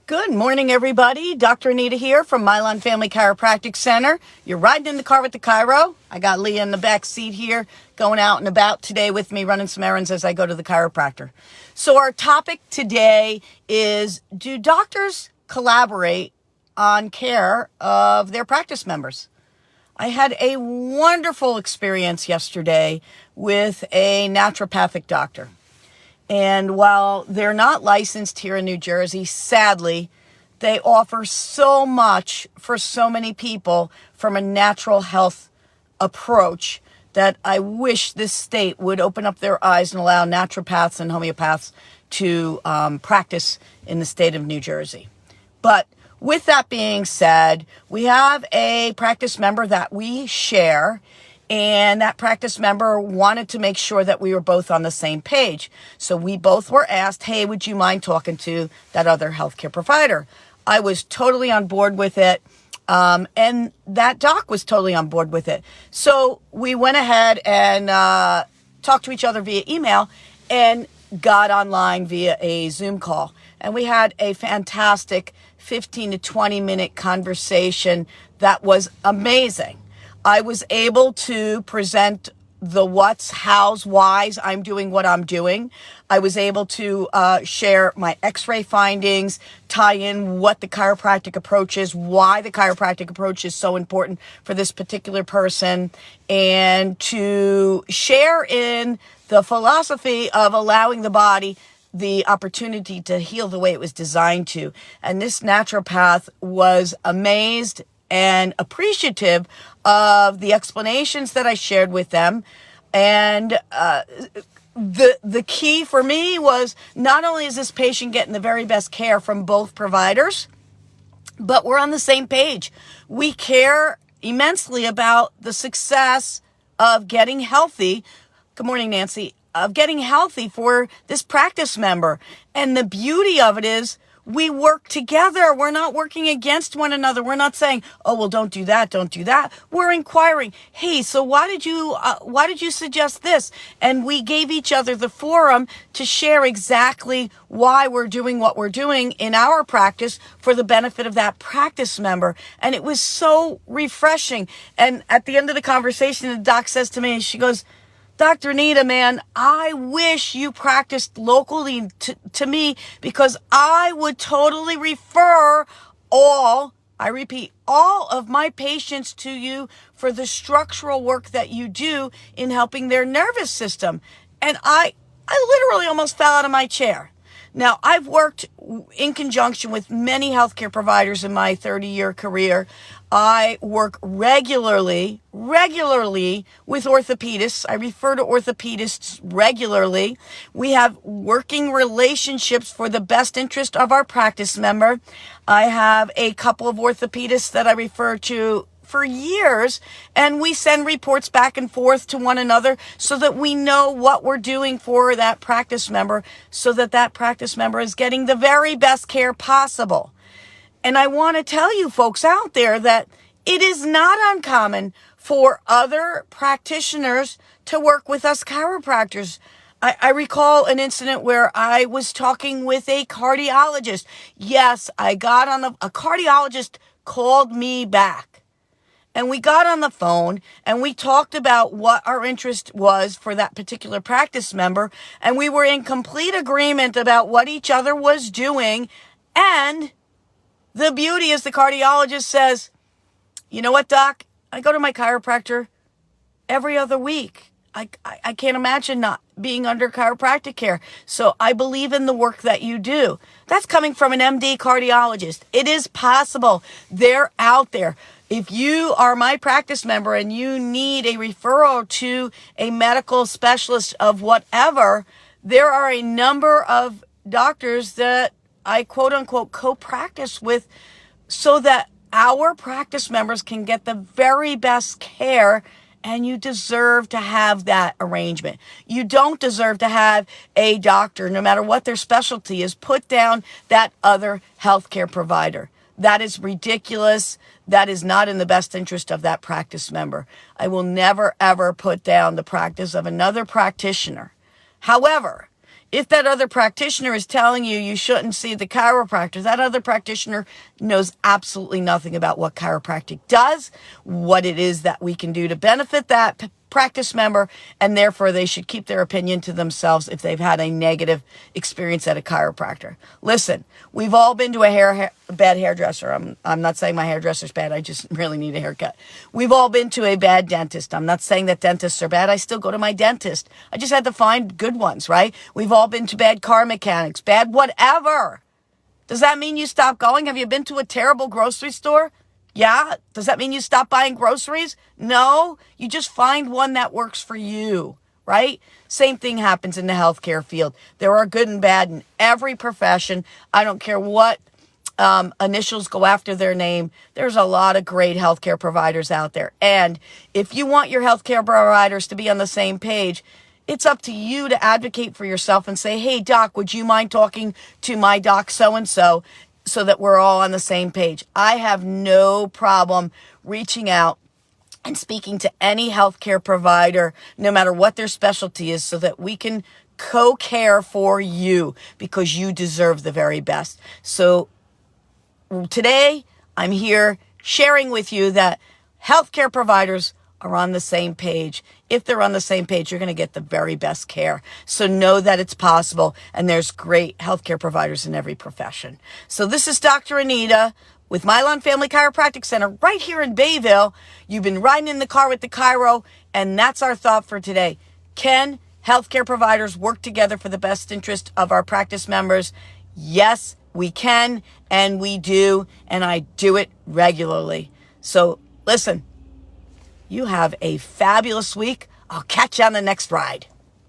Good morning, everybody. Dr. Anita here from Milan Family Chiropractic Center. You're riding in the car with the chiro. I got Leah in the back seat here, going out and about today with me, running some errands as I go to the chiropractor. So our topic today is, do doctors collaborate on care of their practice members? I had a wonderful experience yesterday with a naturopathic doctor. And while they're not licensed here in New Jersey, sadly, they offer so much for so many people from a natural health approach that I wish this state would open up their eyes and allow naturopaths and homeopaths to practice in the state of New Jersey. But with that being said, we have a practice member that we share, and that practice member wanted to make sure that we were both on the same page. So we both were asked, hey, would you mind talking to that other healthcare provider? I was totally on board with it. And that doc was totally on board with it. So we went ahead and talked to each other via email and got online via a Zoom call. And we had a fantastic 15 to 20 minute conversation that was amazing. I was able to present the what's, how's, why's I'm doing what I'm doing. I was able to share my x-ray findings, tie in what the chiropractic approach is, why the chiropractic approach is so important for this particular person, and to share in the philosophy of allowing the body the opportunity to heal the way it was designed to. And this naturopath was amazed and appreciative of the explanations that I shared with them. And the key for me was, not only is this patient getting the very best care from both providers, but we're on the same page. We care immensely about the success of getting healthy. Good morning, Nancy. Of getting healthy for this practice member. And the beauty of it is, we work together. We're not working against one another. We're not saying, oh, well, don't do that. Don't do that. We're inquiring. Hey, so why did you suggest this? And we gave each other the forum to share exactly why we're doing what we're doing in our practice for the benefit of that practice member. And it was so refreshing. And at the end of the conversation, the doc says to me, she goes, Dr. Anita, man, I wish you practiced locally to me, because I would totally refer all of my patients to you for the structural work that you do in helping their nervous system. And I literally almost fell out of my chair. Now, I've worked in conjunction with many healthcare providers in my 30-year career. I work regularly with orthopedists. I refer to orthopedists regularly. We have working relationships for the best interest of our practice member. I have a couple of orthopedists that I refer to for years, and we send reports back and forth to one another so that we know what we're doing for that practice member, so that that practice member is getting the very best care possible. And I want to tell you folks out there that it is not uncommon for other practitioners to work with us chiropractors. I recall an incident where I was talking with a cardiologist. Yes, a cardiologist called me back. And we got on the phone and we talked about what our interest was for that particular practice member. And we were in complete agreement about what each other was doing. And the beauty is, the cardiologist says, you know what, doc? I go to my chiropractor every other week. I can't imagine not being under chiropractic care. So I believe in the work that you do. That's coming from an MD cardiologist. It is possible. They're out there. If you are my practice member and you need a referral to a medical specialist of whatever, there are a number of doctors that I quote unquote co-practice with, so that our practice members can get the very best care. And you deserve to have that arrangement. You don't deserve to have a doctor, no matter what their specialty is, put down that other healthcare provider. That is ridiculous. That is not in the best interest of that practice member. I will never, ever put down the practice of another practitioner. However, If that other practitioner is telling you you shouldn't see the chiropractor, that other practitioner knows absolutely nothing about what chiropractic does, what it is that we can do to benefit that practice member, and therefore they should keep their opinion to themselves if they've had a negative experience at a chiropractor. Listen, we've all been to a bad hairdresser. I'm not saying my hairdresser's bad. I just really need a haircut. We've all been to a bad dentist. I'm not saying that dentists are bad. I still go to my dentist. I just had to find good ones, right? We've all been to bad car mechanics, bad whatever. Does that mean you stop going? Have you been to a terrible grocery store? Yeah. Does that mean you stop buying groceries? No. You just find one that works for you, right? Same thing happens in the healthcare field. There are good and bad in every profession. I don't care what initials go after their name. There's a lot of great healthcare providers out there. And if you want your healthcare providers to be on the same page, it's up to you to advocate for yourself and say, hey, doc, would you mind talking to my doc so-and-so so that we're all on the same page? I have no problem reaching out and speaking to any healthcare provider, no matter what their specialty is, so that we can co-care for you because you deserve the very best. So today, I'm here sharing with you that healthcare providers are on the same page. If they're on the same page, you're going to get the very best care. So know that it's possible, and there's great healthcare providers in every profession. So this is Dr. Anita with Mylon Family Chiropractic Center right here in Bayville. You've been riding in the car with the Chiro, and that's our thought for today. Can healthcare providers work together for the best interest of our practice members? Yes, we can, and we do, and I do it regularly. So listen, you have a fabulous week. I'll catch you on the next ride.